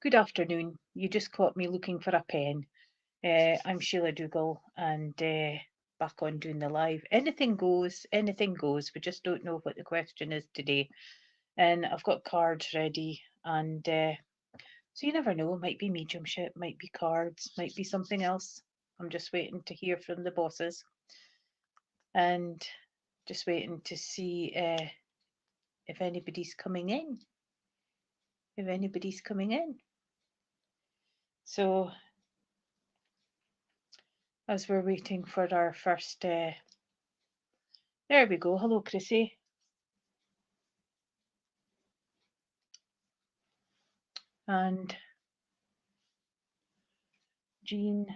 Good afternoon. You just caught me looking for a pen. I'm Sheila Dougall and back on doing the live. Anything goes, anything goes. We just don't know what the question is today. And I've got cards ready. And so you never know. Might be mediumship, might be cards, might be something else. I'm just waiting to hear from the bosses and just waiting to see if anybody's coming in. If anybody's coming in. So as we're waiting for our first there we go. Hello, Chrissy. And Jean.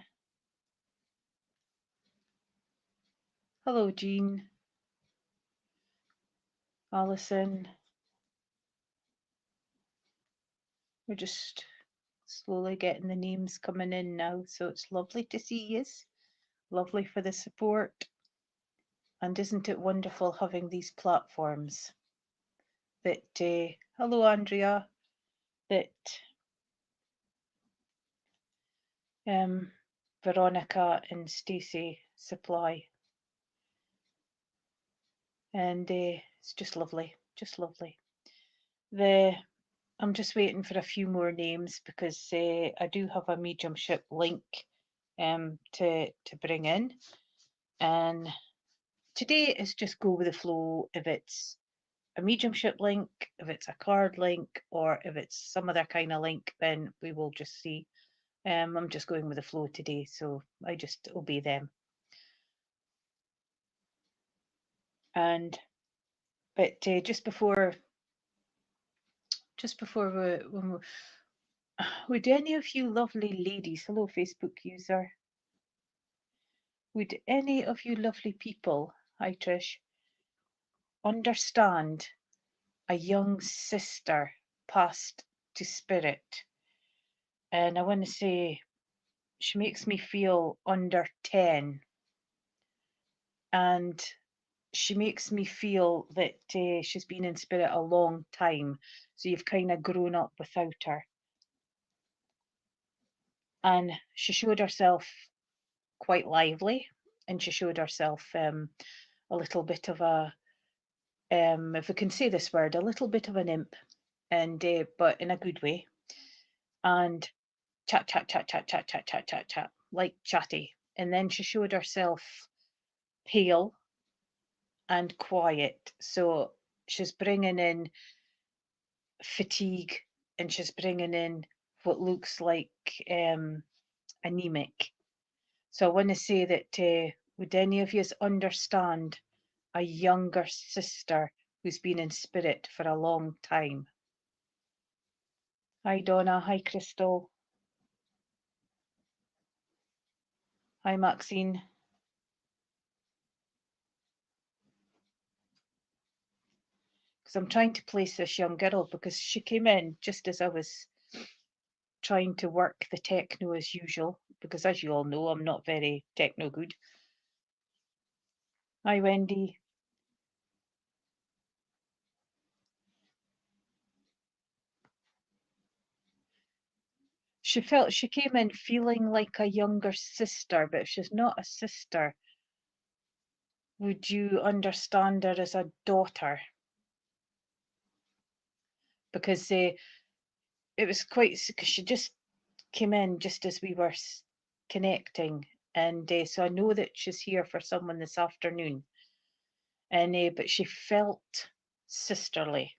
Hello, Jean. Alison. We're just slowly getting the names coming in now, so it's lovely to see you. Lovely for the support. And isn't it wonderful having these platforms that, hello, Andrea, that Veronica and Stacey supply. And it's just lovely, just lovely. I'm just waiting for a few more names because I do have a mediumship link to bring in, and today is just go with the flow. If it's a mediumship link, if it's a card link, or if it's some other kind of link, then we will just see. I'm just going with the flow today, so I just obey them. But just before would any of you lovely ladies, hello Facebook user, would any of you lovely people, hi Trish, understand a young sister passed to spirit? And I want to say she makes me feel under 10, and she makes me feel that she's been in spirit a long time, so you've kind of grown up without her. And she showed herself quite lively, and she showed herself a little bit of a if we can say this word, a little bit of an imp, and but in a good way, and chat, like chatty. And then she showed herself pale and quiet. So she's bringing in fatigue, and she's bringing in what looks like anemic. So I want to say that would any of you understand a younger sister who's been in spirit for a long time? Hi Donna, hi Crystal, hi Maxine. Because I'm trying to place this young girl, because she came in just as I was trying to work the techno as usual, because as you all know, I'm not very techno good. Hi Wendy. She came in feeling like a younger sister, but if she's not a sister, would you understand her as a daughter? Because it was quite, because she just came in just as we were connecting, and so I know that she's here for someone this afternoon, and but she felt sisterly.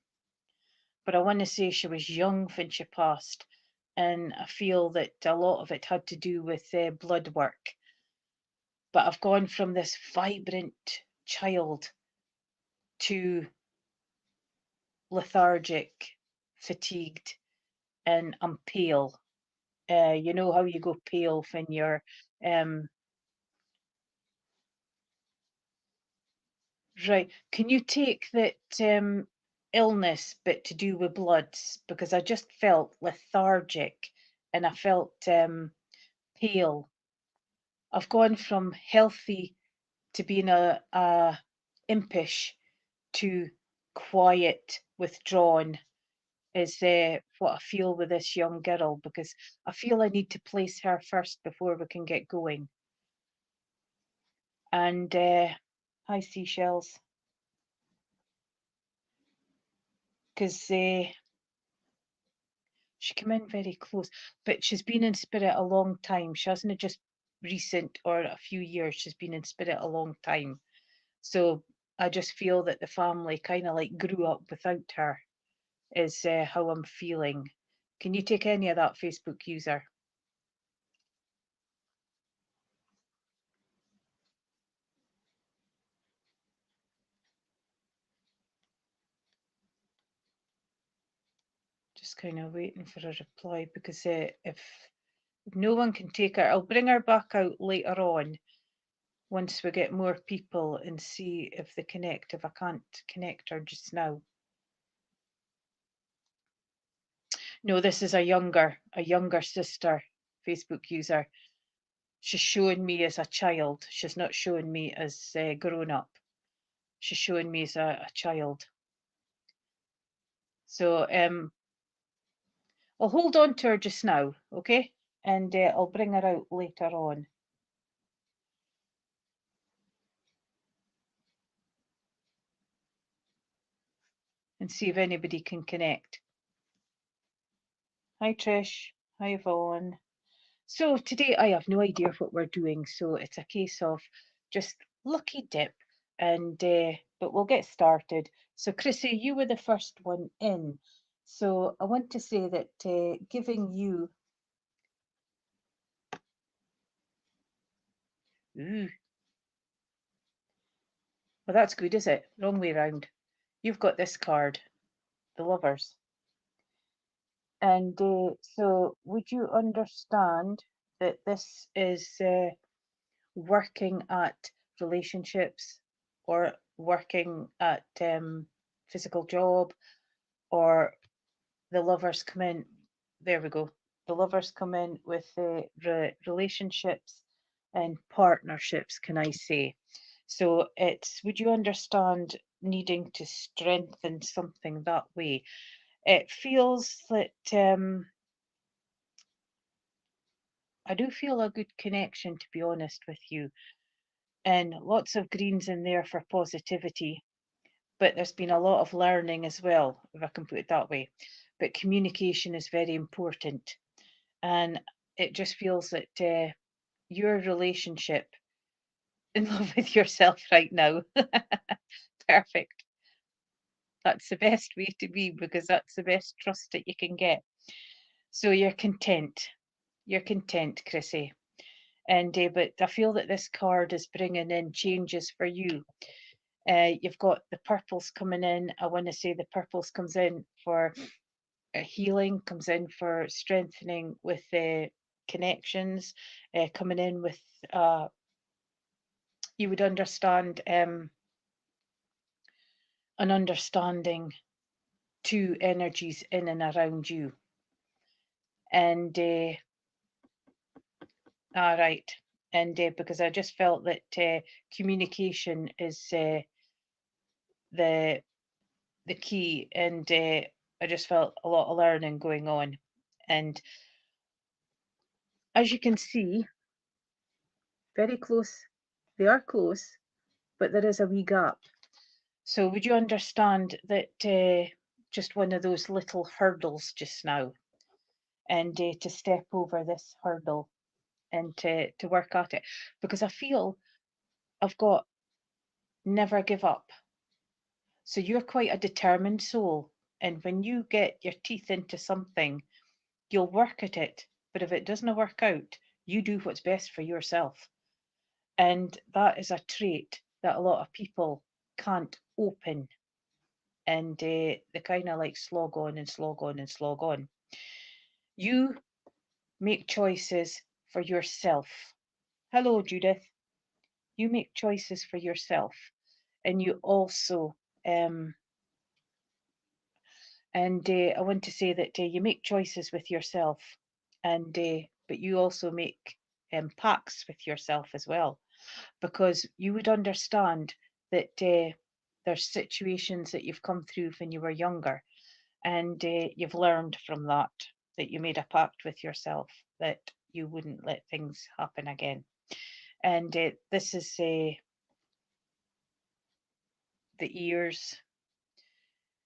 But I want to say she was young when she passed, and I feel that a lot of it had to do with blood work. But I've gone from this vibrant child to lethargic, fatigued, and I'm pale. You know how you go pale when you're right. Can you take that illness but to do with bloods? Because I just felt lethargic and I felt pale. I've gone from healthy to being a impish to quiet, withdrawn, is what I feel with this young girl, because I feel I need to place her first before we can get going. And hi, seashells, because she came in very close, but she's been in spirit a long time. She hasn't just recent or a few years, she's been in spirit a long time. So I just feel that the family kind of like grew up without her, is how I'm feeling. Can you take any of that, Facebook user? Just kind of waiting for a reply, because if no one can take her, I'll bring her back out later on once we get more people and see if they connect, if I can't connect her just now. No, this is a younger sister, Facebook user. She's showing me as a child. She's not showing me as grown up. She's showing me as a child. So I'll hold on to her just now, okay? And I'll bring her out later on. And see if anybody can connect. Hi Trish, hi Yvonne. So today I have no idea what we're doing, so it's a case of just lucky dip, and but we'll get started. So Chrissy, you were the first one in, so I want to say that giving you, ooh, well that's good, is it? Wrong way round. You've got this card, the Lovers, and so would you understand that this is working at relationships, or working at physical job, or the Lovers come in, there we go, the Lovers come in with the relationships and partnerships, can I say. So it's, would you understand needing to strengthen something that way? It feels that I do feel a good connection, to be honest with you, and lots of greens in there for positivity, but there's been a lot of learning as well, if I can put it that way. But communication is very important, and it just feels that your relationship, in love with yourself right now. Perfect. That's the best way to be, because that's the best trust that you can get. So you're content. You're content, Chrissy. And but I feel that this card is bringing in changes for you. You've got the purples coming in. I want to say the purples comes in for healing, comes in for strengthening with connections, coming in with, you would understand, an understanding to energies in and around you. And all right. And because I just felt that communication is the key, and I just felt a lot of learning going on. And as you can see, very close, they are close, but there is a wee gap. So would you understand that just one of those little hurdles just now, and to step over this hurdle and to work at it? Because I feel I've got never give up. So you're quite a determined soul, and when you get your teeth into something, you'll work at it. But if it doesn't work out, you do what's best for yourself. And that is a trait that a lot of people can't open, and they kind of like slog on and slog on and slog on. You make choices for yourself. Hello, Judith. You make choices for yourself, and you also, and I want to say that you make choices with yourself, and but you also make pacts with yourself as well, because you would understand that there's situations that you've come through when you were younger, and you've learned from that, that you made a pact with yourself that you wouldn't let things happen again. And this is the ears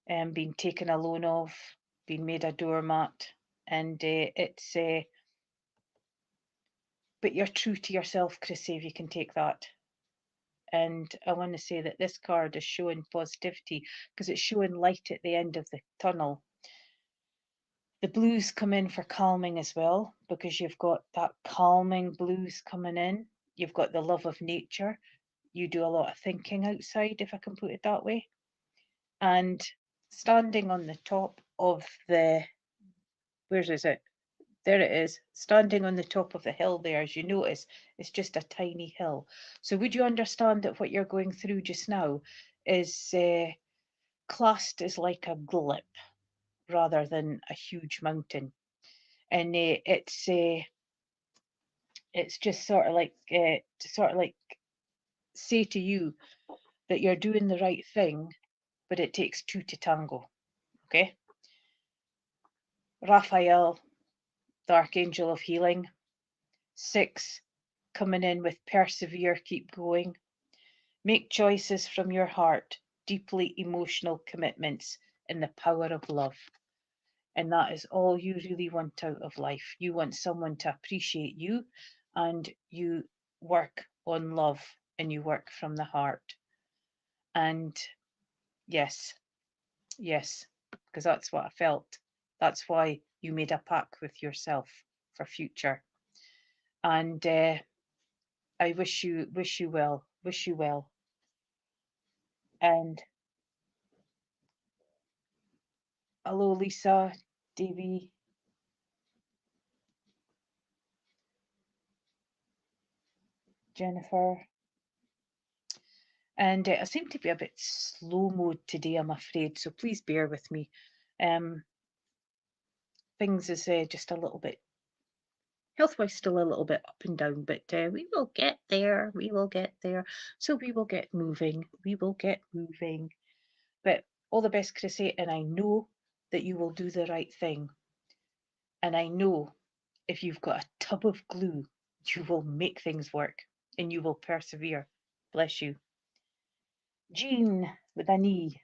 being taken a loan of, being made a doormat, and it's but you're true to yourself, Chrissy, if you can take that. And I want to say that this card is showing positivity because it's showing light at the end of the tunnel. The blues come in for calming as well, because you've got that calming blues coming in. You've got the love of nature. You do a lot of thinking outside, if I can put it that way. And standing on the top of the, where is it? There it is, standing on the top of the hill there, as you notice, it's just a tiny hill. So would you understand that what you're going through just now is classed as like a blip rather than a huge mountain? And it's just sort of like to sort of like say to you that you're doing the right thing, but it takes two to tango. Okay. Raphael, the Archangel of Healing. 6, coming in with persevere, keep going. Make choices from your heart, deeply emotional commitments in the power of love. And that is all you really want out of life. You want someone to appreciate you, and you work on love, and you work from the heart. And yes, yes, because that's what I felt. That's why you made a pact with yourself for future. And I wish you well, wish you well. And hello, Lisa, Davy, Jennifer. And I seem to be a bit slow mode today, I'm afraid, so please bear with me. Things is just a little bit, health-wise, still a little bit up and down, but we will get there, we will get there. So we will get moving, we will get moving. But all the best, Chrissy, and I know that you will do the right thing. And I know if you've got a tub of glue, you will make things work and you will persevere. Bless you. Jean with an E.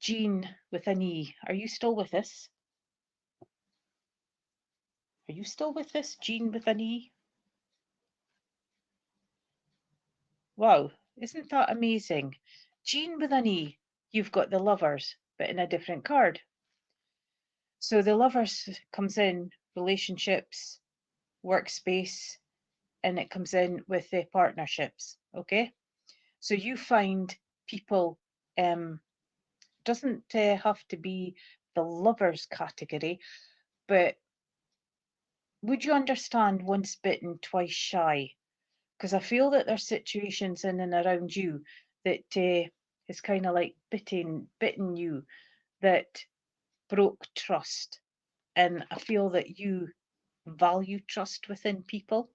Jean with an E. Are you still with us? Are you still with us, Jean with an E? Wow, isn't that amazing? Jean with an E. You've got the lovers, but in a different card. So the lovers comes in relationships, workspace, and it comes in with the partnerships. Okay. So you find people, doesn't have to be the lovers category, but would you understand once bitten, twice shy? Because I feel that there's situations in and around you that is kind of like bitten you, that broke trust. And I feel that you value trust within people,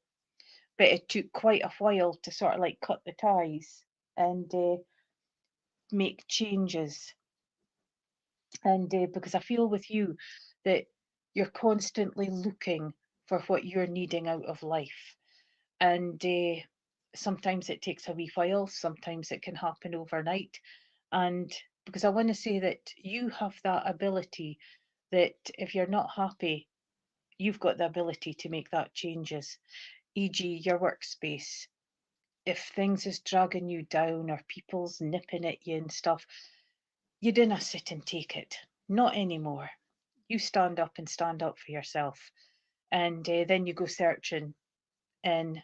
but it took quite a while to sort of like cut the ties and make changes. And because I feel with you that you're constantly looking for what you're needing out of life. And sometimes it takes a wee while, sometimes it can happen overnight. And because I want to say that you have that ability, that if you're not happy, you've got the ability to make that changes, e.g. your workspace. If things is dragging you down or people's nipping at you and stuff, you dinna sit and take it. Not anymore. You stand up and stand up for yourself. And then you go searching and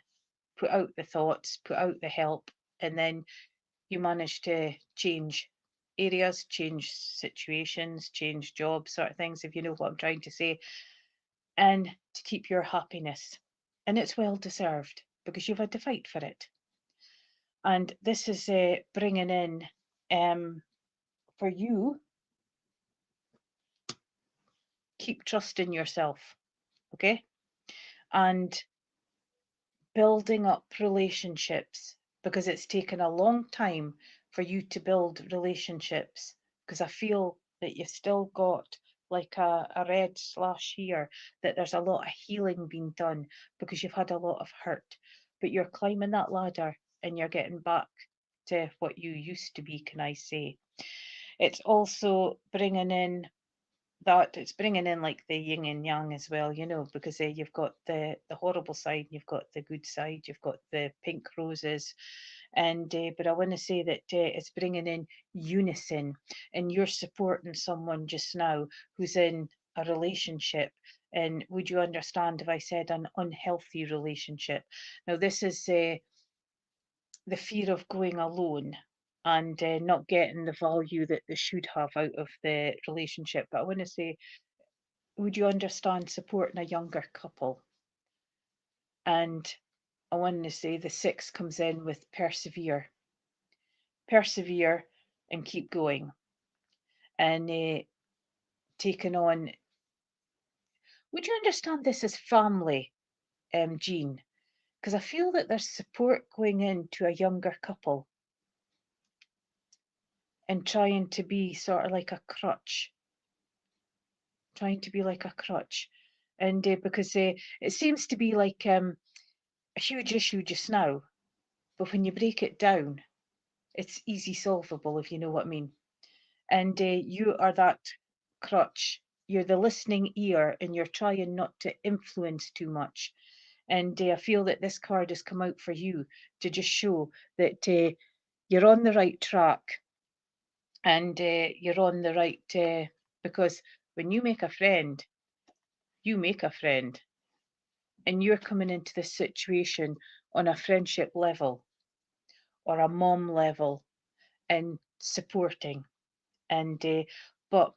put out the thoughts, put out the help, and then you manage to change areas, change situations, change jobs, sort of things, if you know what I'm trying to say, and to keep your happiness. And it's well deserved because you've had to fight for it. And this is bringing in for you, keep trusting yourself, okay? And building up relationships, because it's taken a long time for you to build relationships, because I feel that you've still got like a red slash here, that there's a lot of healing being done because you've had a lot of hurt, but you're climbing that ladder and you're getting back to what you used to be, can I say. It's also bringing in it's bringing in like the yin and yang as well, you know, because you've got the horrible side, you've got the good side, you've got the pink roses, and but I want to say that it's bringing in unison, and you're supporting someone just now who's in a relationship. And would you understand if I said an unhealthy relationship? Now, this is the fear of going alone and not getting the value that they should have out of the relationship. But I want to say, would you understand supporting a younger couple? And I want to say the 6 comes in with persevere, persevere, and keep going, and taking on. Would you understand this as family, Jean? Because I feel that there's support going into a younger couple and trying to be sort of like a crutch, trying to be like a crutch, and because it seems to be like a huge issue just now, but when you break it down, it's easy solvable, if you know what I mean. And you are that crutch. You're the listening ear, and you're trying not to influence too much. And I feel that this card has come out for you to just show that you're on the right track, and you're on the right because when you make a friend, you make a friend, and you're coming into this situation on a friendship level or a mom level and supporting. And but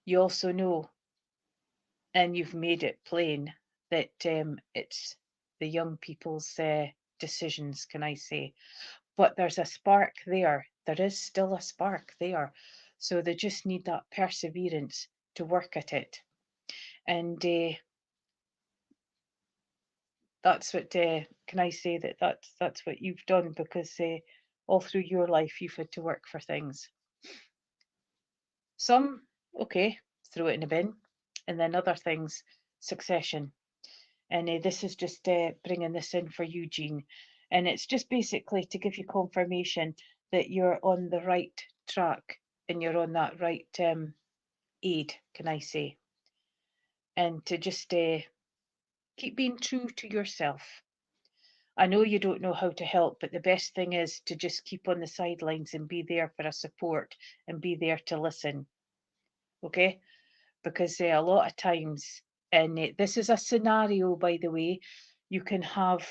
you also know, and you've made it plain, that it's the young people's decisions, can I say. But there's a spark there. There is still a spark there. So they just need that perseverance to work at it. And that's what, can I say, that's what you've done, because all through your life you've had to work for things. Some, okay, throw it in a bin, and then other things, succession. And this is just bringing this in for you, Jean. And it's just basically to give you confirmation that you're on the right track and you're on that right aid, can I say. And to just keep being true to yourself. I know you don't know how to help, but the best thing is to just keep on the sidelines and be there for a support and be there to listen. Okay? Because a lot of times, and this is a scenario, by the way, you can have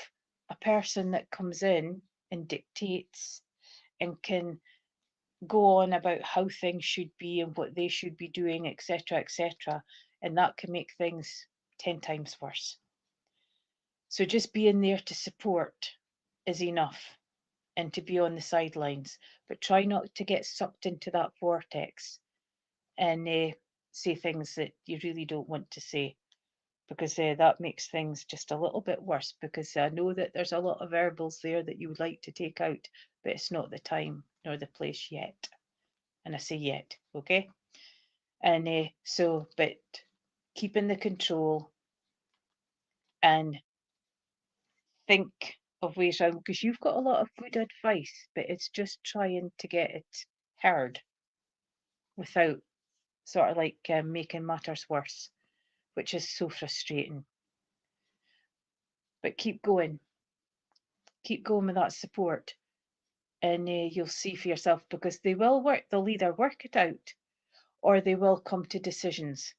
a person that comes in and dictates and can go on about how things should be and what they should be doing, etc., etc., and that can make things 10 times worse. So just being there to support is enough, and to be on the sidelines, but try not to get sucked into that vortex and say things that you really don't want to say, because that makes things just a little bit worse, because I know that there's a lot of verbals there that you would like to take out, but it's not the time nor the place yet. And I say yet, okay? And but keeping the control and think of ways around, because you've got a lot of good advice, but it's just trying to get it heard without sort of like making matters worse, which is so frustrating. But keep going with that support, and you'll see for yourself, because they will work. They'll either work it out or they will come to decisions,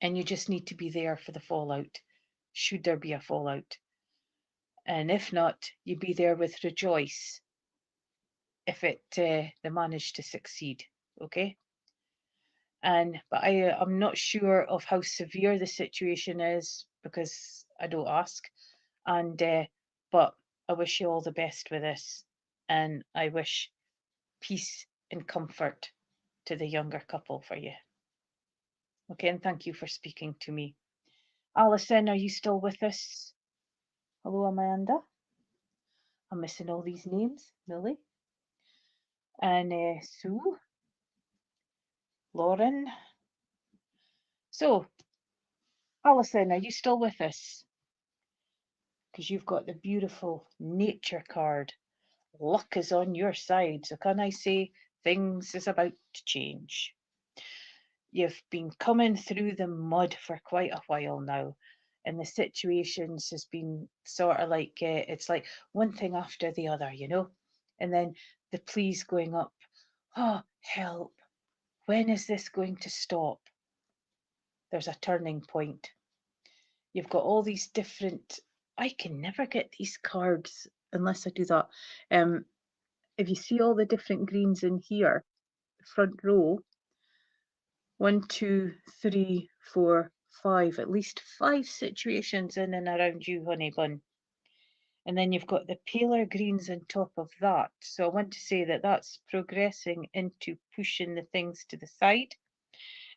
and you just need to be there for the fallout, should there be a fallout. And if not, you be there with rejoice if they manage to succeed. Okay. And but I'm not sure of how severe the situation is, because I don't ask. And but I wish you all the best with this, and I wish peace and comfort to the younger couple for you. Okay, and thank you for speaking to me. Alison, are you still with us? Hello, Amanda. I'm missing all these names. Millie and Sue. Lauren. So, Alison, are you still with us? Because you've got the beautiful nature card. Luck is on your side. So can I say things is about to change? You've been coming through the mud for quite a while now, and the situations has been sort of like it's like one thing after the other, you know, and then the pleas going up. Oh, help! When is this going to stop? There's a turning point. You've got all these different. I can never get these cards unless I do that. If you see all the different greens in here, front row, 1, 2, 3, 4, 5, at least 5 situations in and around you, honey bun. And then you've got the paler greens on top of that. So I want to say that that's progressing into pushing the things to the side.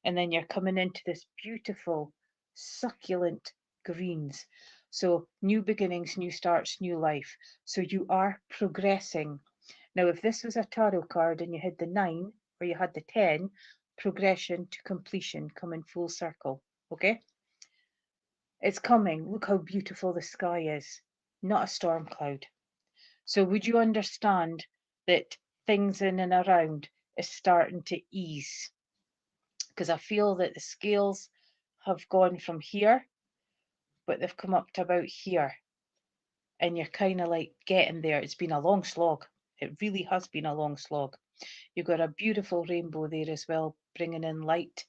And then you're coming into this beautiful, succulent greens. So new beginnings, new starts, new life. So you are progressing. Now, if this was a tarot card and you had the 9 or you had the 10, progression to completion, coming full circle. Okay? It's coming. Look how beautiful the sky is. Not a storm cloud. So would you understand that things in and around is starting to ease? Because I feel that the scales have gone from here, but they've come up to about here. And you're kind of like getting there. It's been a long slog. It really has been a long slog. You've got a beautiful rainbow there as well, bringing in light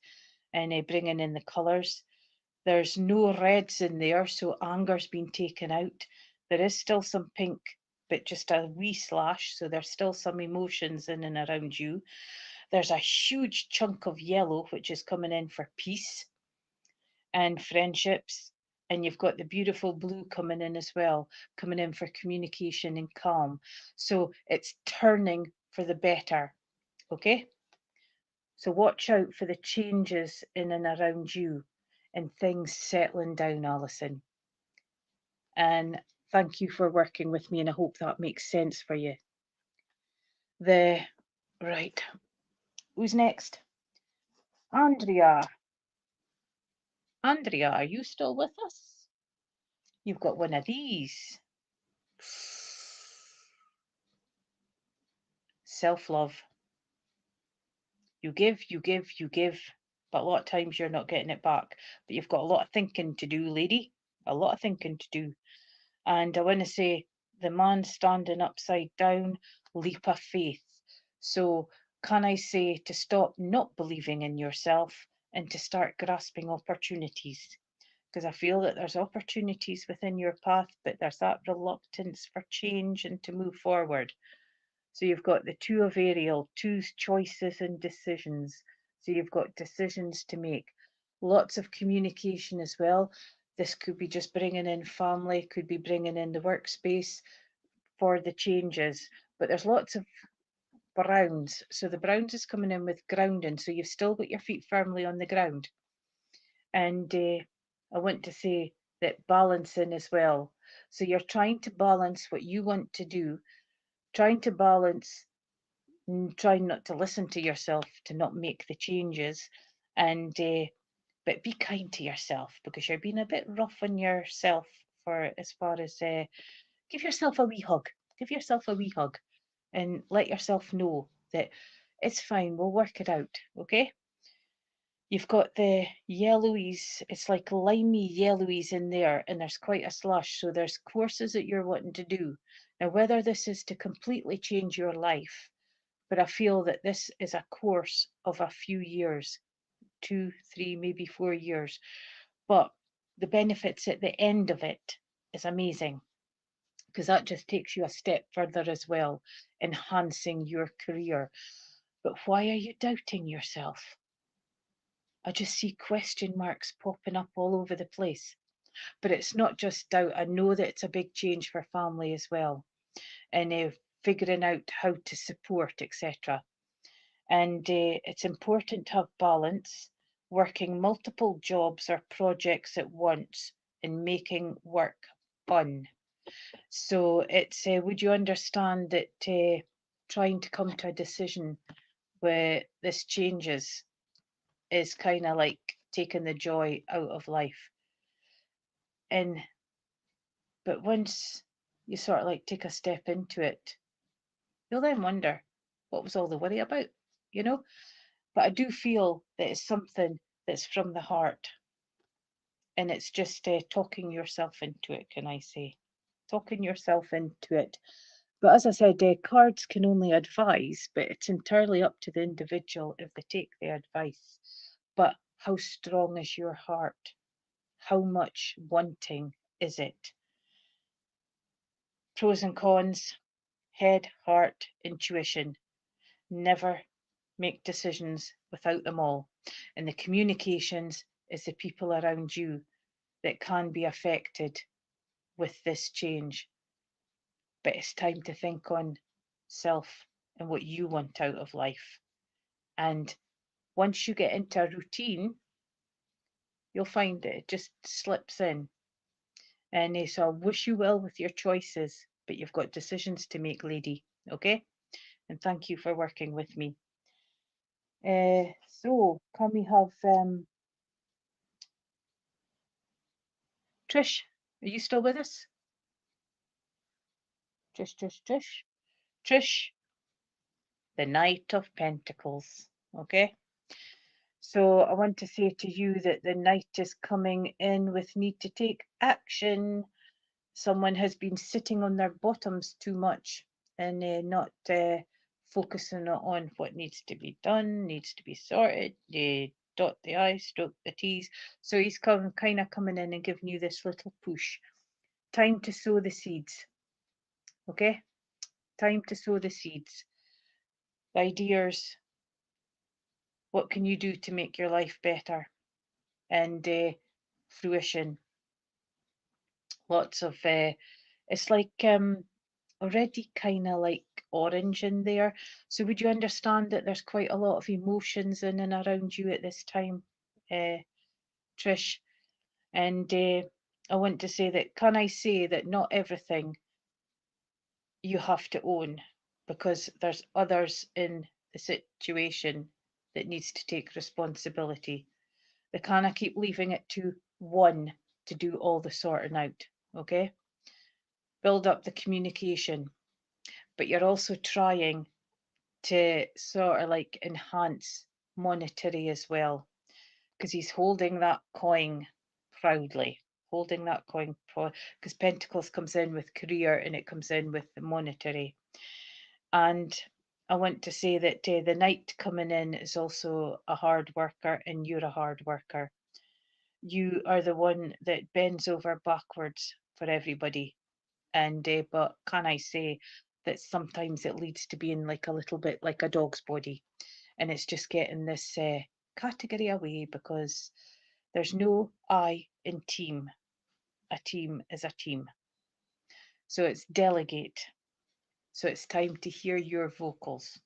and bringing in the colours. There's no reds in there, so anger's been taken out. There is still some pink, but just a wee slash, so there's still some emotions in and around you. There's a huge chunk of yellow, which is coming in for peace and friendships. And you've got the beautiful blue coming in as well, coming in for communication and calm. So it's turning for the better. Okay? So watch out for the changes in and around you and things settling down, Alison. And thank you for working with me, and I hope that makes sense for you. Right, who's next? Andrea. Andrea, are you still with us? You've got one of these. Self-love. You give, you give, you give, but a lot of times you're not getting it back. But you've got a lot of thinking to do, lady. A lot of thinking to do. And I want to say the man standing upside down, leap of faith. So can I say to stop not believing in yourself and to start grasping opportunities? Because I feel that there's opportunities within your path, but there's that reluctance for change and to move forward. So you've got the 2 of Ariel, 2 choices and decisions. So you've got decisions to make. Lots of communication as well. This could be just bringing in family, could be bringing in the workspace for the changes. But there's lots of browns. So the browns is coming in with grounding. So you've still got your feet firmly on the ground. And I want to say that balancing as well. So you're trying to balance what you want to do, trying to balance trying not to listen to yourself, to not make the changes, and but be kind to yourself because you're being a bit rough on yourself for as far as give yourself a wee hug, give yourself a wee hug, and let yourself know that it's fine. We'll work it out, okay? You've got the yellowies, it's like limey yellowies in there, and there's quite a slush. So there's courses that you're wanting to do. Now, whether this is to completely change your life, but I feel that this is a course of a few years, 2, 3, maybe 4 years. But the benefits at the end of it is amazing because that just takes you a step further as well, enhancing your career. But why are you doubting yourself? I just see question marks popping up all over the place. But it's not just doubt. I know that it's a big change for family as well, and figuring out how to support, etc. And it's important to have balance, working multiple jobs or projects at once and making work fun. So it's would you understand that trying to come to a decision where this changes is kind of like taking the joy out of life. And but once you sort of like take a step into it, you'll then wonder what was all the worry about, you know? But I do feel that it's something that's from the heart, and it's just talking yourself into it, can I say? Talking yourself into it. But as I said, cards can only advise, but it's entirely up to the individual if they take the advice. But how strong is your heart? How much wanting is it? Pros and cons, head, heart, intuition. Never make decisions without them all. And the communications is the people around you that can be affected with this change. But it's time to think on self and what you want out of life. And once you get into a routine, you'll find that it just slips in. And so I wish you well with your choices, but you've got decisions to make, lady. Okay? And thank you for working with me. So can we have Trish? Are you still with us? Trish. Trish, the Knight of Pentacles. Okay? So I want to say to you that the Knight is coming in with need to take action. Someone has been sitting on their bottoms too much and not focusing on what needs to be done, needs to be sorted. They dot the I's, dot the T's. So he's kind of coming in and giving you this little push. Time to sow the seeds. Okay? Time to sow the seeds. Ideas. What can you do to make your life better? And fruition. Lots of it's like already kind of like orange in there. So would you understand that there's quite a lot of emotions in and around you at this time, Trish? And I want to say that, can I say that not everything you have to own, because there's others in the situation that needs to take responsibility. They can't keep leaving it to one to do all the sorting out, okay? Build up the communication, but you're also trying to sort of like enhance monetary as well, because he's holding that coin proudly, holding that coin because Pentacles comes in with career and it comes in with the monetary. And I want to say that the Knight coming in is also a hard worker, and you're a hard worker. You are the one that bends over backwards for everybody. And but can I say that sometimes it leads to being like a little bit like a dog's body, and it's just getting this category away, because there's no I in team. A team is a team. So it's delegate. So it's time to hear your vocals.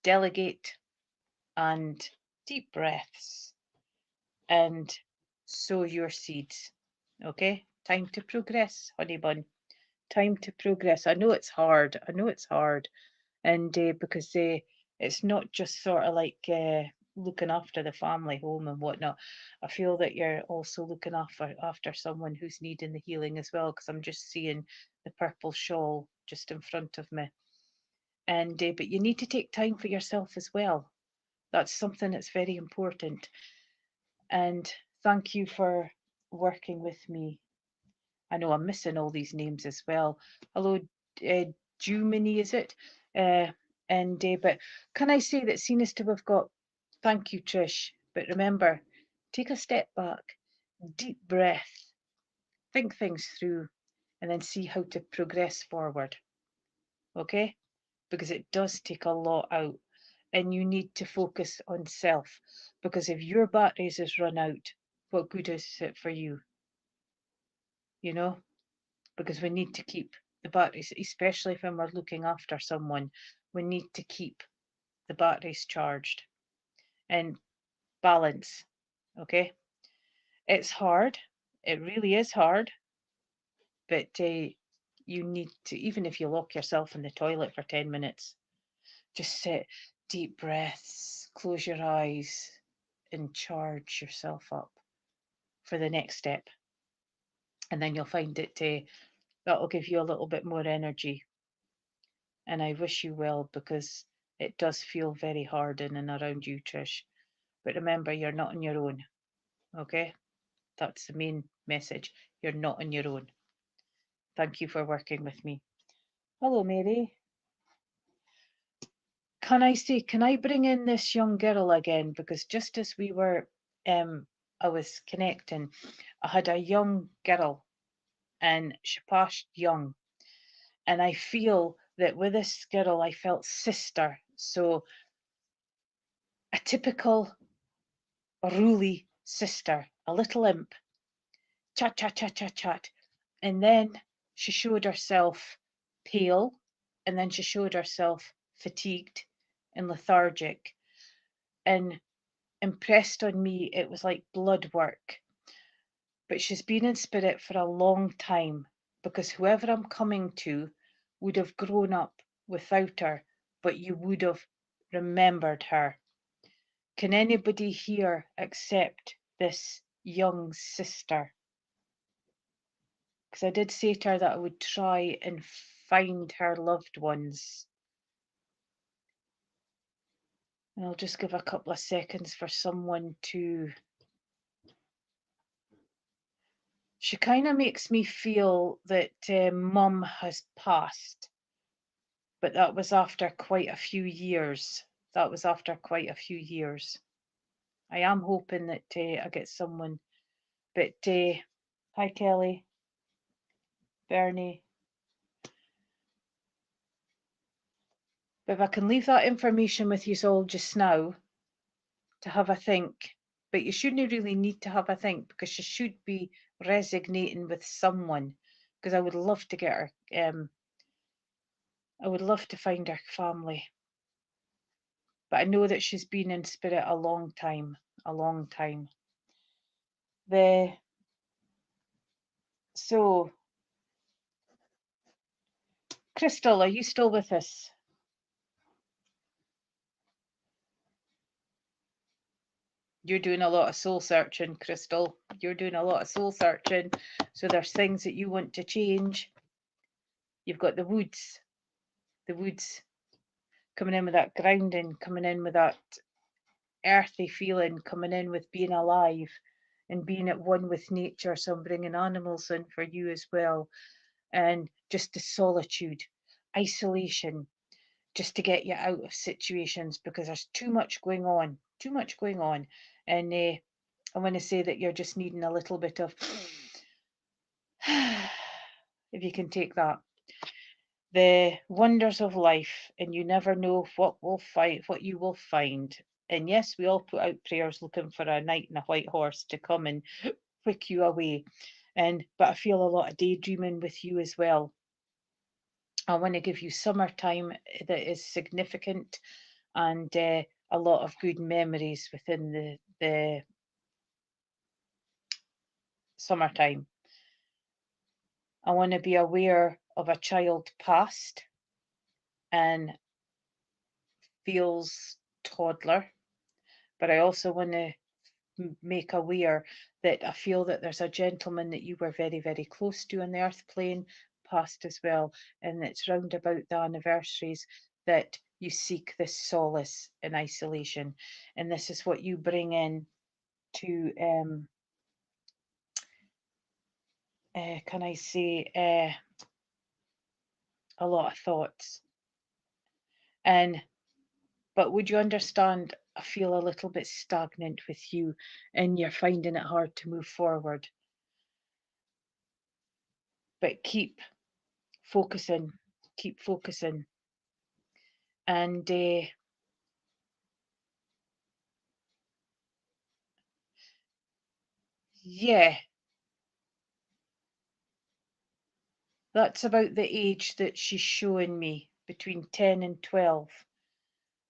Delegate and deep breaths and sow your seeds. Okay? Time to progress, honey bun. Time to progress. I know it's hard. I know it's hard. And because it's not just sort of like looking after the family home and whatnot. I feel that you're also looking after someone who's needing the healing as well, because I'm just seeing the purple shawl just in front of me. And but you need to take time for yourself as well. That's something that's very important. And thank you for working with me. I know I'm missing all these names as well. Hello, Jumini, is it? Uh, and but can I say that seeing as to we've got, thank you, Trish. But remember, take a step back, deep breath, think things through, and then see how to progress forward. Okay? Because it does take a lot out, and you need to focus on self. Because if your batteries is run out, what good is it for you? You know? Because we need to keep the batteries, especially when we're looking after someone, we need to keep the batteries charged and balance. Okay, it's hard, it really is hard, but you need to, even if you lock yourself in the toilet for 10 minutes, just sit, deep breaths, close your eyes, and charge yourself up for the next step. And then you'll find that'll give you a little bit more energy. And I wish you well, because it does feel very hard in and around you, Trish. But remember, you're not on your own. Okay? That's the main message. You're not on your own. Thank you for working with me. Hello, Mary. Can I bring in this young girl again? Because just as we were, I was connecting, I had a young girl and she passed young. And I feel that with this girl, I felt sister. So a typical ruly sister, a little imp, chat, chat, chat, chat, chat. And then she showed herself pale, and then she showed herself fatigued and lethargic. And impressed on me, it was like blood work. But she's been in spirit for a long time, because whoever I'm coming to would have grown up without her, but you would have remembered her. Can anybody here accept this young sister? Because I did say to her that I would try and find her loved ones. And I'll just give a couple of seconds for someone to... She kind of makes me feel that Mum has passed, but that was after quite a few years. That was after quite a few years. I am hoping that I get someone. But hi, Kelly, Bernie. But if I can leave that information with you all just now to have a think. But you shouldn't really need to have a think, because you should be resonating with someone. Because I would love to get her. I would love to find her family. But I know that she's been in spirit a long time. A long time. So, Crystal, are you still with us? You're doing a lot of soul searching, Crystal. You're doing a lot of soul searching. So there's things that you want to change. You've got the woods coming in with that grounding, coming in with that earthy feeling, coming in with being alive and being at one with nature. So I'm bringing animals in for you as well. And just the solitude, isolation, just to get you out of situations, because there's too much going on. And I want to say that you're just needing a little bit of, if you can take that, the wonders of life, and you never know what you will find. And yes, we all put out prayers looking for a knight and a white horse to come and whick you away. But I feel a lot of daydreaming with you as well. I want to give you summertime that is significant, and a lot of good memories within the summertime. I want to be aware of a child past and feels toddler, but I also want to make aware that I feel that there's a gentleman that you were very, very close to on the earth plane past as well, and it's round about the anniversaries that you seek this solace in isolation, and this is what you bring in to can I say a lot of thoughts. But would you understand, I feel a little bit stagnant with you, and you're finding it hard to move forward. But keep focusing. And yeah, that's about the age that she's showing me, between 10 and 12.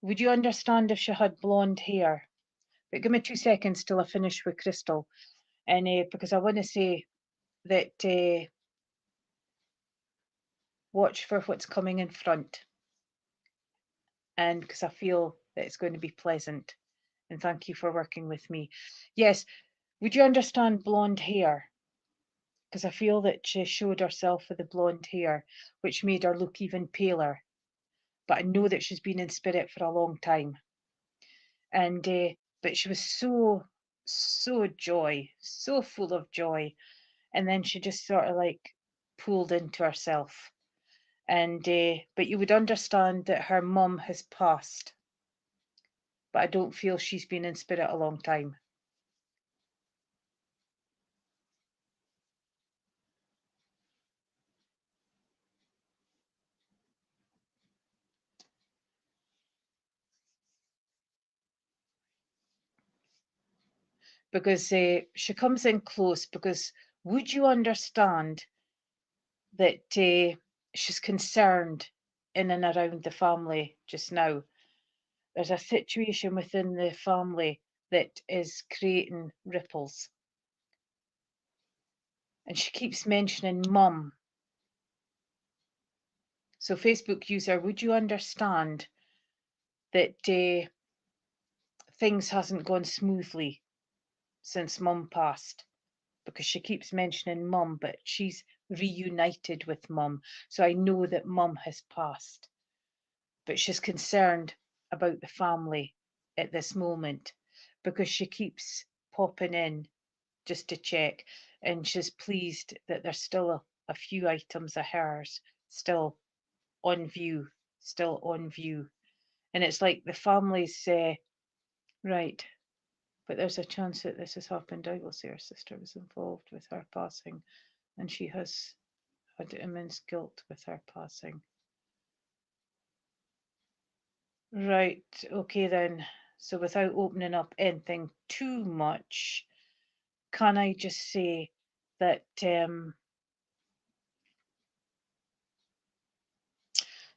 Would you understand if she had blonde hair? But give me 2 seconds till I finish with Crystal. And because I want to say that watch for what's coming in front. And because I feel that it's going to be pleasant. and thank you for working with me. Yes, would you understand blonde hair? Because I feel that she showed herself with the blonde hair, which made her look even paler. But I know that she's been in spirit for a long time. And but she was so joy, so full of joy. And then she just sort of like pulled into herself. And but you would understand that her mum has passed, but I don't feel she's been in spirit a long time. Because she comes in close, because would you understand that she's concerned in and around the family just now? There's a situation within the family that is creating ripples. And she keeps mentioning mum. So, Facebook user, would you understand that things hasn't gone smoothly since mum passed? Because she keeps mentioning mum, but she's reunited with mum. So I know that mum has passed. But she's concerned about the family at this moment, because she keeps popping in just to check, and she's pleased that there's still a few items of hers still on view, still on view. And it's like the family's right, but there's a chance that this has happened. I will say her sister was involved with her passing, and she has had immense guilt with her passing. Right, okay then. So without opening up anything too much, can I just say that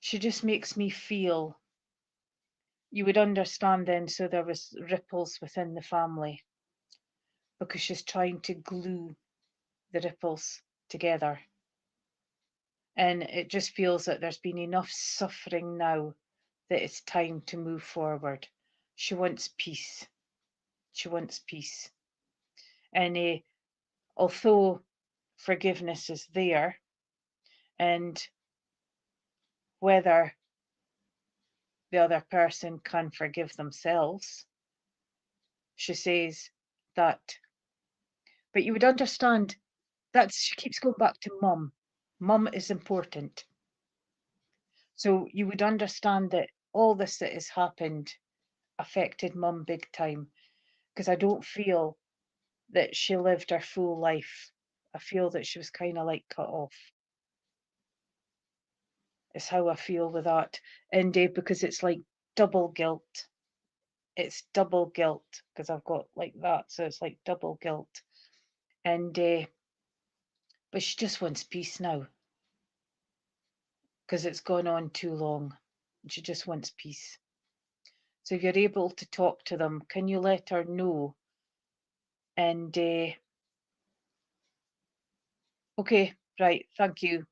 she just makes me feel, you would understand then, so there was ripples within the family, because she's trying to glue the ripples together. And it just feels that there's been enough suffering now that it's time to move forward. She wants peace. She wants peace. And although forgiveness is there, and whether the other person can forgive themselves, she says that, but you would understand that she keeps going back to mum. Mum is important. So you would understand that all this that has happened affected mum big time, because I don't feel that she lived her full life. I feel that she was kind of like cut off, is how I feel with that. And because it's like double guilt. It's double guilt, because I've got like that. So it's like double guilt. And but she just wants peace now, because it's gone on too long. She just wants peace. So if you're able to talk to them, can you let her know? And okay, right, thank you.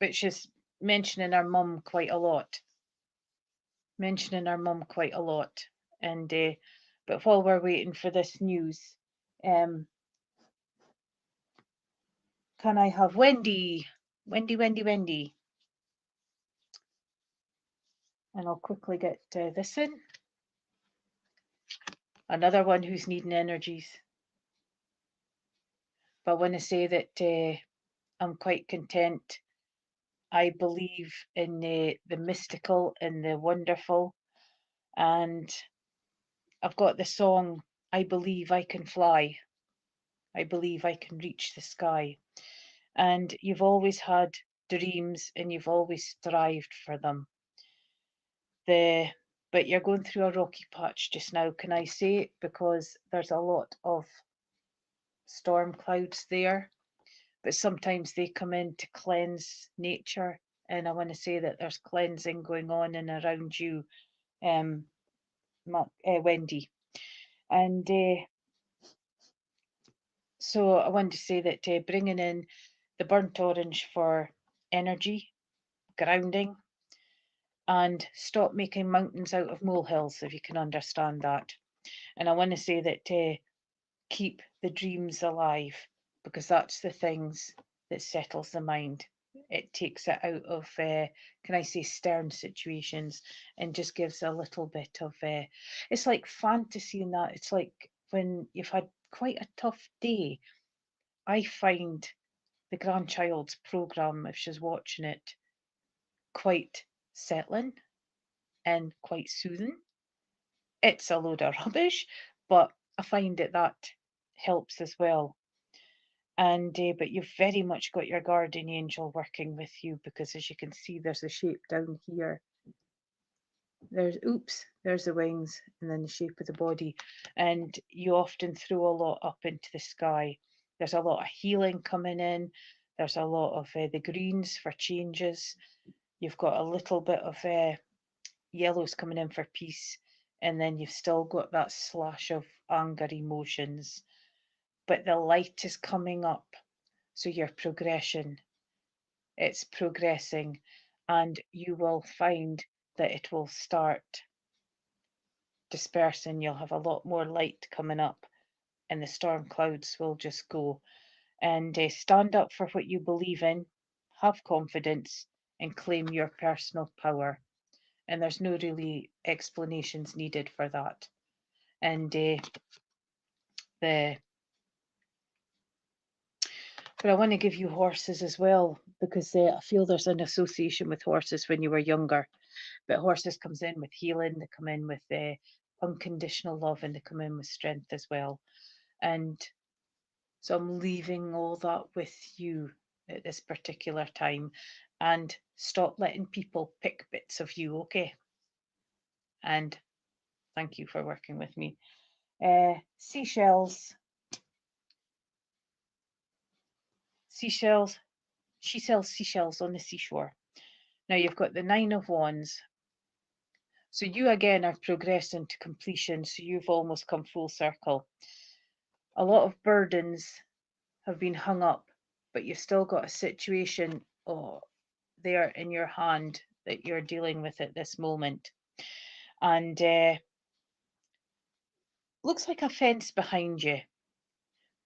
But she's mentioning her mum quite a lot. Mentioning her mum quite a lot. And but while we're waiting for this news, can I have Wendy? Wendy. And I'll quickly get this in. Another one who's needing energies. But I want to say that I'm quite content. I believe in the mystical and the wonderful. And I've got the song, I Believe I Can Fly. I believe I can reach the sky. And you've always had dreams, and you've always strived for them. But you're going through a rocky patch just now, can I say, because there's a lot of storm clouds there, but sometimes they come in to cleanse nature. And I want to say that there's cleansing going on and around you, Wendy. And so I want to say that bringing in the burnt orange for energy, grounding, and stop making mountains out of molehills, if you can understand that. And I want to say that keep the dreams alive, because that's the things that settles the mind. It takes it out of, can I say, stern situations, and just gives a little bit of, it's like fantasy in that. It's like when you've had quite a tough day. I find the grandchild's programme, if she's watching it, quite settling and quite soothing. It's a load of rubbish, but I find that helps as well. And but you've very much got your guardian angel working with you, because as you can see, there's a shape down here. There's the wings, and then the shape of the body. And you often throw a lot up into the sky. There's a lot of healing coming in. There's a lot of the greens for changes. You've got a little bit of yellows coming in for peace, and then you've still got that slash of anger emotions. But the light is coming up, so your progression, it's progressing, and you will find that it will start dispersing. You'll have a lot more light coming up, and the storm clouds will just go. And stand up for what you believe in, have confidence, and claim your personal power. And there's no really explanations needed for that. And the but I want to give you horses as well, because I feel there's an association with horses when you were younger. But horses comes in with healing, they come in with unconditional love, and they come in with strength as well. And so I'm leaving all that with you at this particular time. And stop letting people pick bits of you, okay? And thank you for working with me. Seashells. Seashells. She sells seashells on the seashore. Now you've got the Nine of Wands. So you again are progressing to completion. So you've almost come full circle. A lot of burdens have been hung up, but you've still got a situation there in your hand that you're dealing with at this moment. And looks like a fence behind you,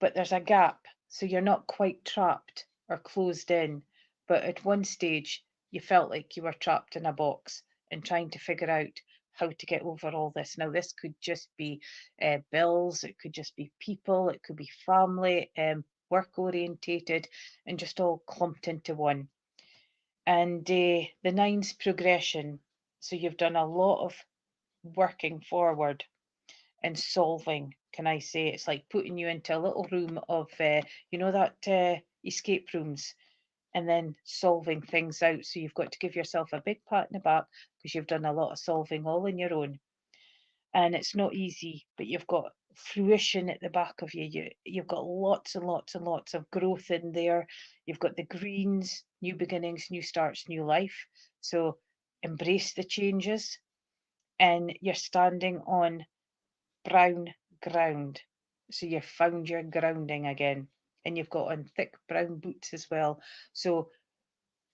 but there's a gap, so you're not quite trapped or closed in. But at one stage, you felt like you were trapped in a box and trying to figure out how to get over all this. Now, this could just be bills, it could just be people, it could be family, work orientated, and just all clumped into one. And the nine's progression. So you've done a lot of working forward and solving, can I say. It's like putting you into a little room of, that escape rooms, and then solving things out. So you've got to give yourself a big pat in the back, because you've done a lot of solving all on your own. And it's not easy, but you've got fruition at the back of you. You've got lots and lots and lots of growth in there. You've got the greens, new beginnings, new starts, new life. So embrace the changes. And you're standing on brown ground. So you've found your grounding again. And you've got on thick brown boots as well. So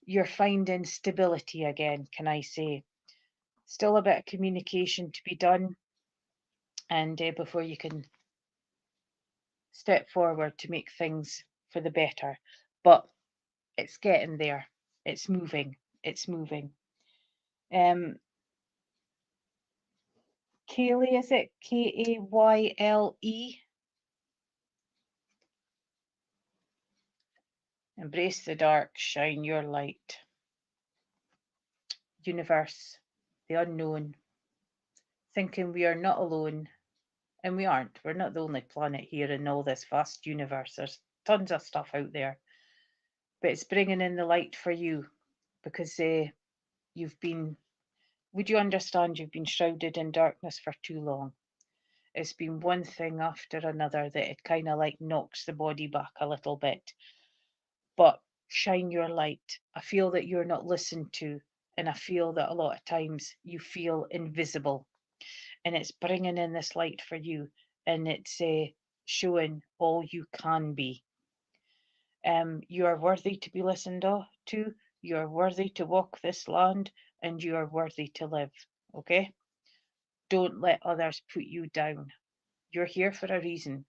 you're finding stability again, can I say. Still a bit of communication to be done, and before you can step forward to make things for the better. But it's getting there. It's moving. It's moving. Um, Kaylee, is it Kayle? Embrace the dark, shine your light. Universe, the unknown, thinking we are not alone. And we aren't. We're not the only planet here in all this vast universe. There's tons of stuff out there. But it's bringing in the light for you, because you've been, would you understand, you've been shrouded in darkness for too long. It's been one thing after another that it kind of like knocks the body back a little bit. But shine your light. I feel that you're not listened to, and I feel that a lot of times you feel invisible. And it's bringing in this light for you, and it's showing all you can be. You are worthy to be listened to. You are worthy to walk this land, and you are worthy to live. Okay? Don't let others put you down. You're here for a reason.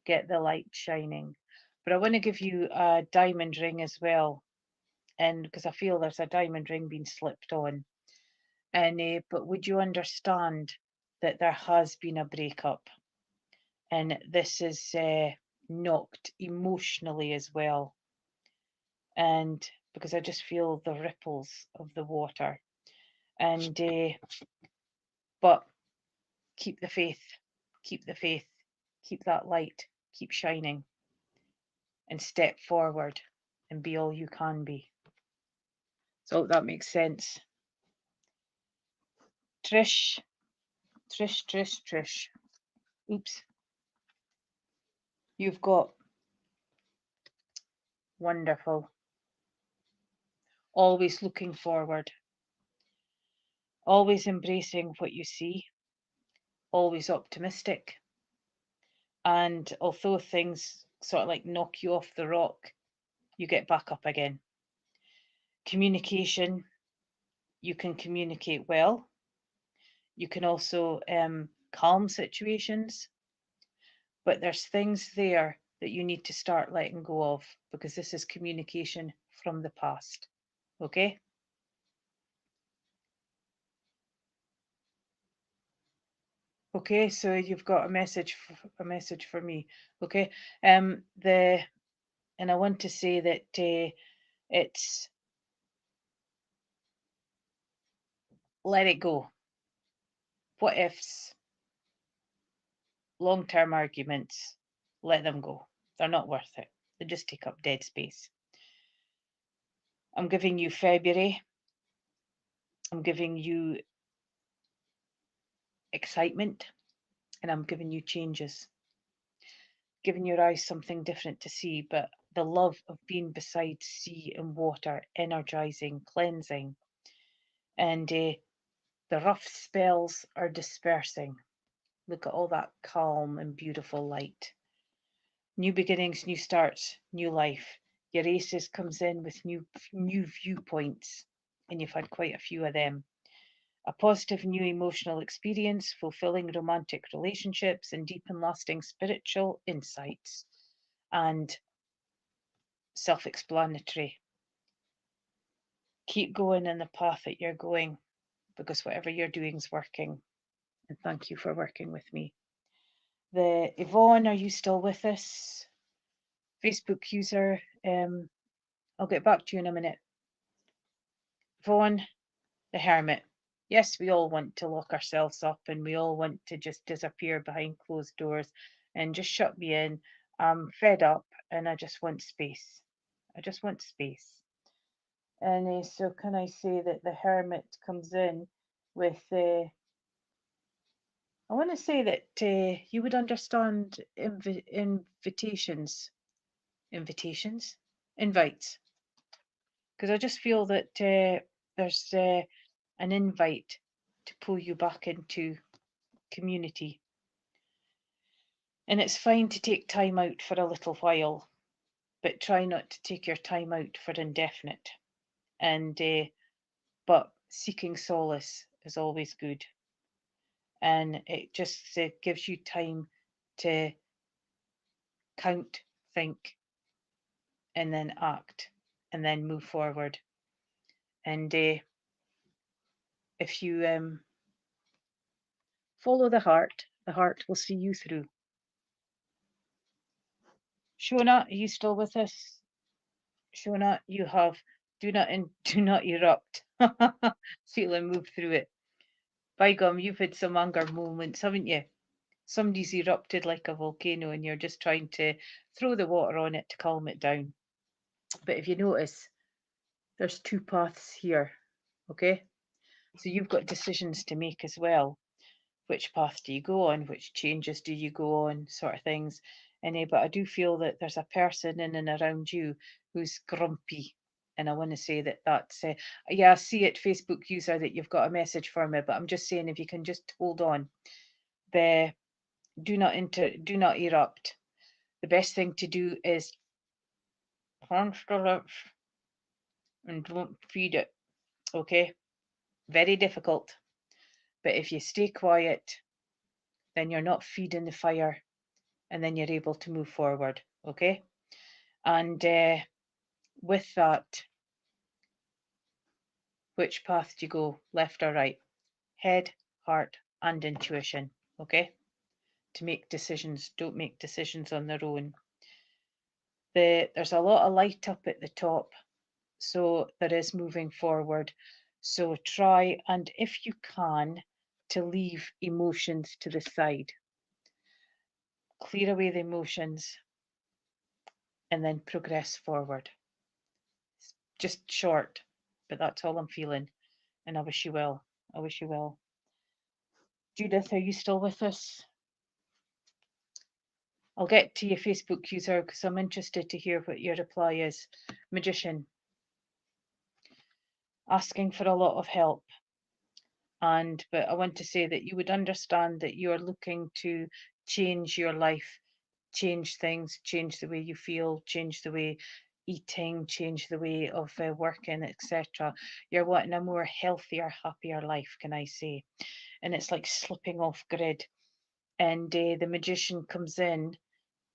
Get the light shining. But I want to give you a diamond ring as well. And because I feel there's a diamond ring being slipped on. And but would you understand that there has been a breakup? And this is knocked emotionally as well. And because I just feel the ripples of the water. And but keep the faith, keep the faith, keep that light, keep shining, and step forward and be all you can be. So that makes sense. Trish, Trish, Trish, Trish. Oops. You've got wonderful. Always looking forward. Always embracing what you see. Always optimistic. And although things sort of like knock you off the rock, you get back up again. Communication. You can communicate well. You can also calm situations. But there's things there that you need to start letting go of, because this is communication from the past. Okay? Okay, so you've got a message for me. Okay? And I want to say that it's let it go. What ifs, long-term arguments, let them go. They're not worth it. They just take up dead space. I'm giving you February. I'm giving you excitement, and I'm giving you changes. Giving your eyes something different to see, but the love of being beside sea and water, energizing, cleansing. And the rough spells are dispersing. Look at all that calm and beautiful light. New beginnings, new starts, new life. Your aces comes in with new viewpoints, and you've had quite a few of them. A positive new emotional experience, fulfilling romantic relationships, and deep and lasting spiritual insights. And self-explanatory. Keep going in the path that you're going, because whatever you're doing is working. And thank you for working with me. The Yvonne, are you still with us? Facebook user, I'll get back to you in a minute. Yvonne, the Hermit. Yes, we all want to lock ourselves up, and we all want to just disappear behind closed doors and just shut me in. I'm fed up and I just want space. I just want space. And so can I say that the Hermit comes in with I want to say that you would understand invitations, invites, because I just feel that there's an invite to pull you back into community. And it's fine to take time out for a little while, but try not to take your time out for indefinite. And but seeking solace is always good. And it just gives you time to count, think, and then act, and then move forward. And if you follow the heart will see you through. Shona, are you still with us? Shona, you have do not erupt. Sheila, move through it. By gum, you've had some anger moments, haven't you? Somebody's erupted like a volcano and you're just trying to throw the water on it to calm it down. But if you notice, there's two paths here, okay? So you've got decisions to make as well. Which path do you go on? Which changes do you go on? Sort of things. But I do feel that there's a person in and around you who's grumpy. And I want to say that that's, yeah, I see it, Facebook user, that you've got a message for me, but I'm just saying if you can just hold on. Do not erupt. The best thing to do is punch the lips and don't feed it. Okay? Very difficult. But if you stay quiet then you're not feeding the fire, and then you're able to move forward. Okay. And with that, which path do you go, left or right? Head, heart, and intuition. Okay. To make decisions, don't make decisions on their own. There's a lot of light up at the top, so there is moving forward. So try, and if you can, to leave emotions to the side. Clear away the emotions and then progress forward. Just short, but that's all I'm feeling. And I wish you well. I wish you well. Judith, are you still with us? I'll get to your Facebook user because I'm interested to hear what your reply is. Magician, asking for a lot of help. But I want to say that you would understand that you're looking to change your life, change things, change the way you feel, change the way eating, change the way of working, etc. You're wanting a more healthier, happier life, can I say? And it's like slipping off grid. And the magician comes in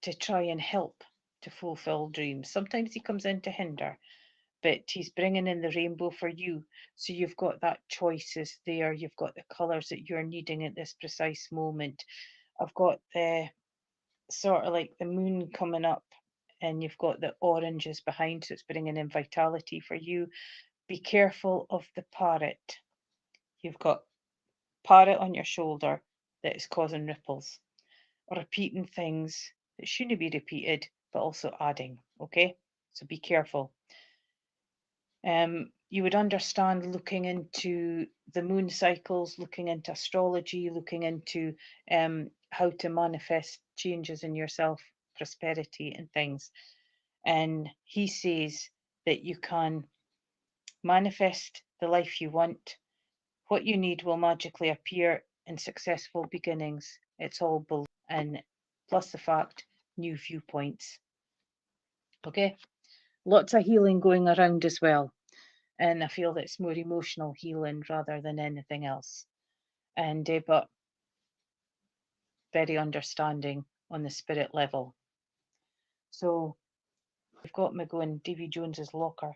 to try and help to fulfill dreams. Sometimes he comes in to hinder, but he's bringing in the rainbow for you. So you've got that choices there. You've got the colours that you're needing at this precise moment. I've got the sort of like the moon coming up, and you've got the oranges behind, so it's bringing in vitality for you. Be careful of the parrot. You've got parrot on your shoulder that is causing ripples, repeating things that shouldn't be repeated, but also adding. Okay, so be careful. You would understand looking into the moon cycles, looking into astrology, looking into how to manifest changes in yourself, prosperity, and things. And he says that you can manifest the life you want. What you need will magically appear in successful beginnings. It's all belief, and plus the fact, new viewpoints. Okay, lots of healing going around as well. And I feel that it's more emotional healing rather than anything else. And but very understanding on the spirit level. So we've got me going, Davy Jones's locker.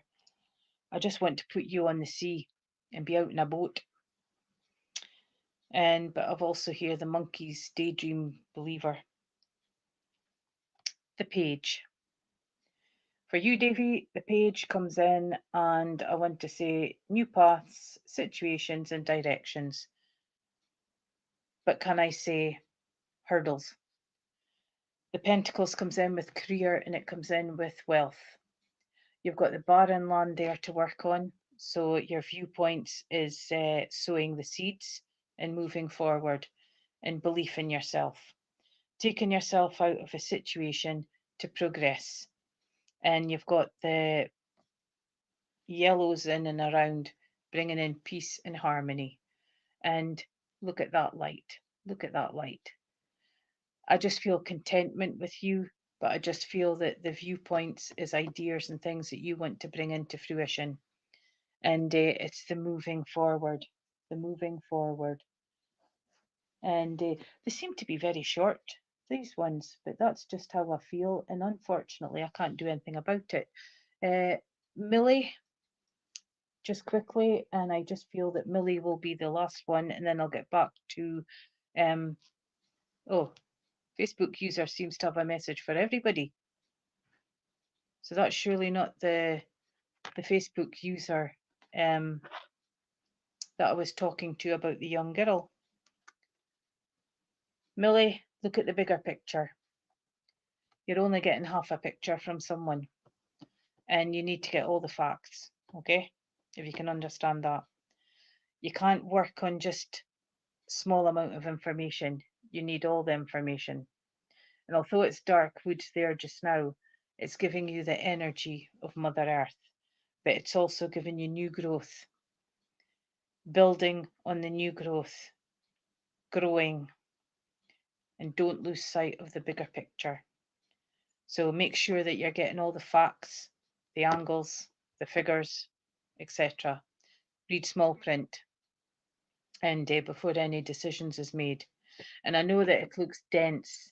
I just want to put you on the sea and be out in a boat. But I've also hear the monkeys daydream believer. The page. For you, Davy, the page comes in, and I want to say new paths, situations, and directions. But can I say hurdles? The Pentacles comes in with career, and it comes in with wealth. You've got the barren land there to work on. So your viewpoints is sowing the seeds and moving forward and belief in yourself. Taking yourself out of a situation to progress. And you've got the yellows in and around, bringing in peace and harmony. And look at that light. Look at that light. I just feel contentment with you, but I just feel that the viewpoints is ideas and things that you want to bring into fruition. And it's the moving forward, the moving forward. And they seem to be very short, these ones, but that's just how I feel. And unfortunately, I can't do anything about it. Millie, just quickly, and I just feel that Millie will be the last one, and then I'll get back to, oh, Facebook user seems to have a message for everybody. So that's surely not the Facebook user that I was talking to about the young girl. Millie, look at the bigger picture. You're only getting half a picture from someone, and you need to get all the facts, okay? If you can understand that. You can't work on just small amount of information. You need all the information. And although it's dark woods there just now, it's giving you the energy of Mother Earth, but it's also giving you new growth, building on the new growth, growing, and don't lose sight of the bigger picture. So make sure that you're getting all the facts, the angles, the figures, etc. Read small print, and before any decisions is made. And I know that it looks dense,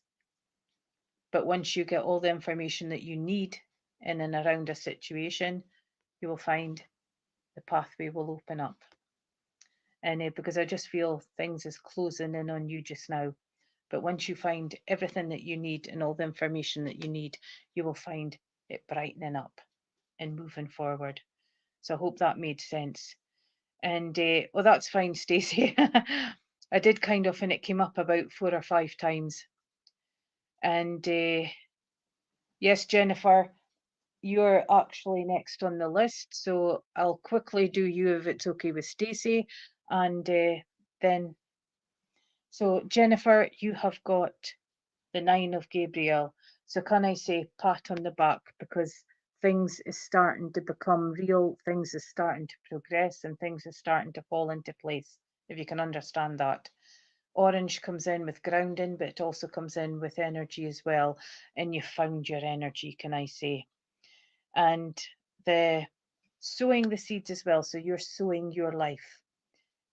but once you get all the information that you need in and around a situation, you will find the pathway will open up. And because I just feel things is closing in on you just now. But once you find everything that you need and all the information that you need, you will find it brightening up and moving forward. So I hope that made sense. And well, that's fine, Stacey. I did kind of, and it came up about 4 or 5 times. And yes, Jennifer, you're actually next on the list, so I'll quickly do you if it's okay with Stacey, and then. So Jennifer, you have got the 9 of Gabriel. So can I say pat on the back, because things is starting to become real, things is starting to progress, and things are starting to fall into place, if you can understand that. Orange comes in with grounding, but it also comes in with energy as well. And you found your energy, can I say? And the sowing the seeds as well. So you're sowing your life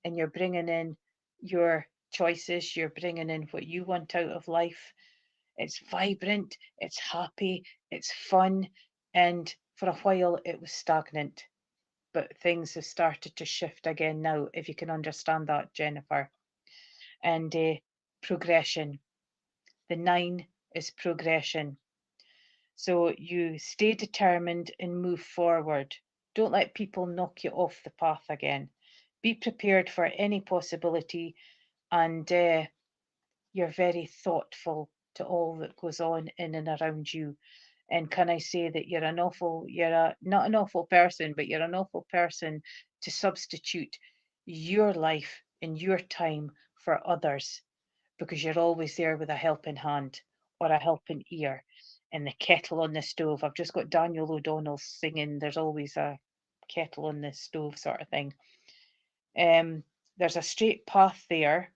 and you're bringing in your choices, you're bringing in what you want out of life. It's vibrant, it's happy, it's fun. And for a while it was stagnant, but things have started to shift again now, if you can understand that, Jennifer. And progression. The 9 is progression. So you stay determined and move forward. Don't let people knock you off the path again. Be prepared for any possibility, and you're very thoughtful to all that goes on in and around you. And can I say that you're not an awful person, but you're an awful person to substitute your life and your time for others, because you're always there with a helping hand or a helping ear. And the kettle on the stove, I've just got Daniel O'Donnell singing, there's always a kettle on the stove sort of thing. There's a straight path there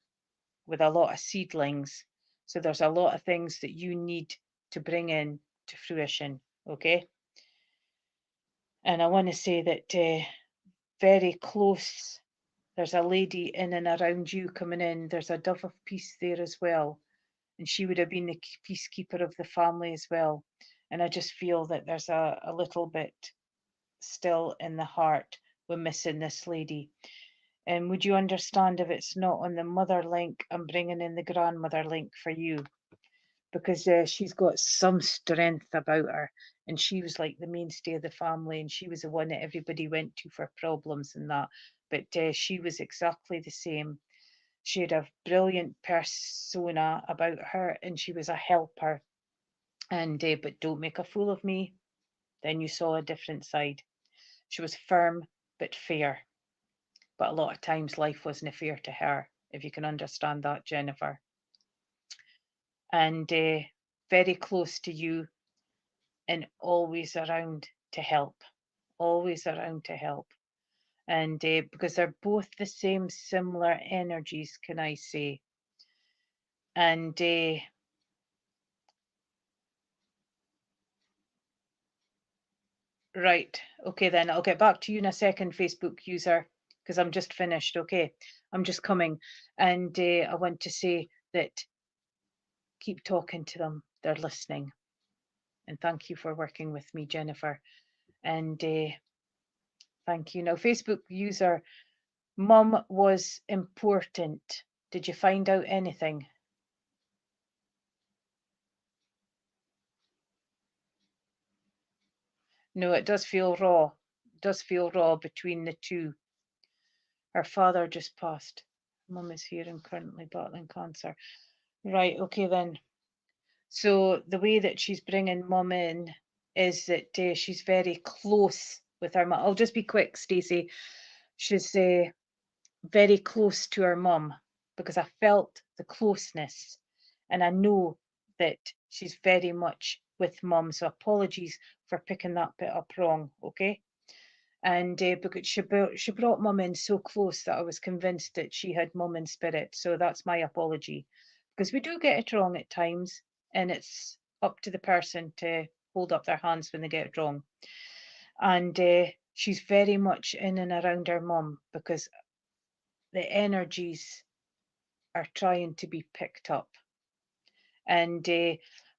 with a lot of seedlings. So there's a lot of things that you need to bring in to fruition. Okay. And I want to say that very close, there's a lady in and around you coming in. There's a dove of peace there as well. And she would have been the peacekeeper of the family as well. And I just feel that there's a little bit still in the heart. We're missing this lady. And would you understand if it's not on the mother link? I'm bringing in the grandmother link for you, because she's got some strength about her, and she was like the mainstay of the family, and she was the one that everybody went to for problems and that. But she was exactly the same. She had a brilliant persona about her, and she was a helper. And but don't make a fool of me. Then you saw a different side. She was firm but fair. But a lot of times life wasn't fair to her, if you can understand that, Jennifer. And very close to you and always around to help. Always around to help. And because they're both the same similar energies, can I say? And right, okay, then I'll get back to you in a second, Facebook user, because I'm just finished. Okay, I'm just coming. And I want to say that keep talking to them, they're listening. And thank you for working with me, Jennifer. And thank you. Now, Facebook user, Mum was important. Did you find out anything? No, it does feel raw. It does feel raw between the two. Her father just passed. Mum is here and currently battling cancer. Right, okay then. So the way that she's bringing Mum in is that she's very close with her mum. I'll just be quick, Stacey. She's very close to her mum, because I felt the closeness, and I know that she's very much with Mum. So apologies for picking that bit up wrong, okay? And because she brought Mum in so close that I was convinced that she had Mum in spirit. So that's my apology, because we do get it wrong at times, and it's up to the person to hold up their hands when they get it wrong. And she's very much in and around her mum, because the energies are trying to be picked up. And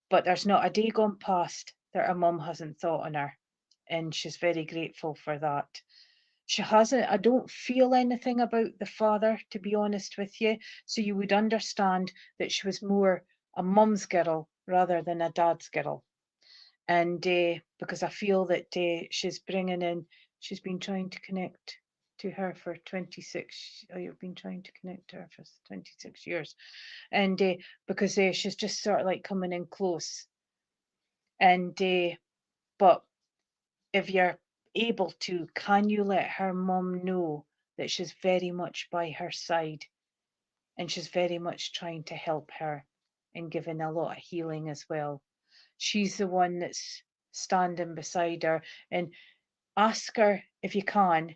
but there's not a day gone past that her mum hasn't thought on her, and she's very grateful for that. She hasn't, I don't feel anything about the father, to be honest with you. So you would understand that she was more a mum's girl rather than a dad's girl. And because I feel that she's bringing in, she's been trying to connect to her for 26, you've been trying to connect to her for 26 years. And because she's just sort of like coming in close. And but if you're able to, can you let her mum know that she's very much by her side and she's very much trying to help her and giving a lot of healing as well? She's the one that's standing beside her, and ask her if you can,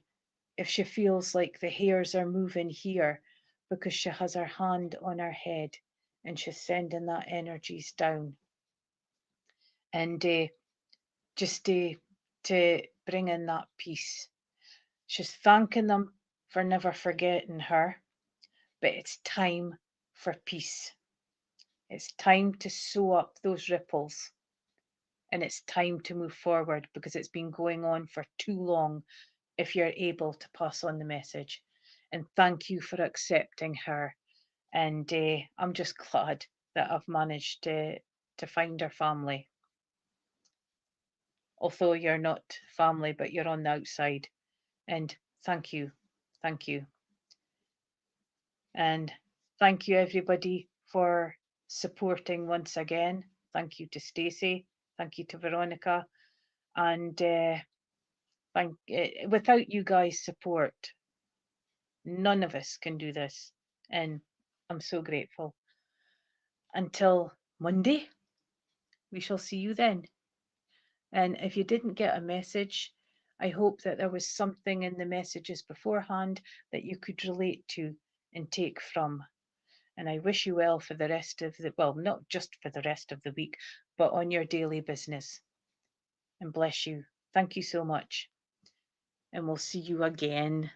if she feels like the hairs are moving here, because she has her hand on her head and she's sending that energies down. And just to bring in that peace. She's thanking them for never forgetting her, but it's time for peace. It's time to sew up those ripples, and it's time to move forward because it's been going on for too long if you're able to pass on the message. And thank you for accepting her. And I'm just glad that I've managed to find her family. Although you're not family, but you're on the outside. And thank you. Thank you. And thank you, everybody, for supporting once again. Thank you to Stacey. Thank you to Veronica. And without you guys' support, none of us can do this. And I'm so grateful. Until Monday, we shall see you then. And if you didn't get a message, I hope that there was something in the messages beforehand that you could relate to and take from. And I wish you well for the rest of the, well, not just for the rest of the week, but on your daily business. And bless you. Thank you so much. And we'll see you again.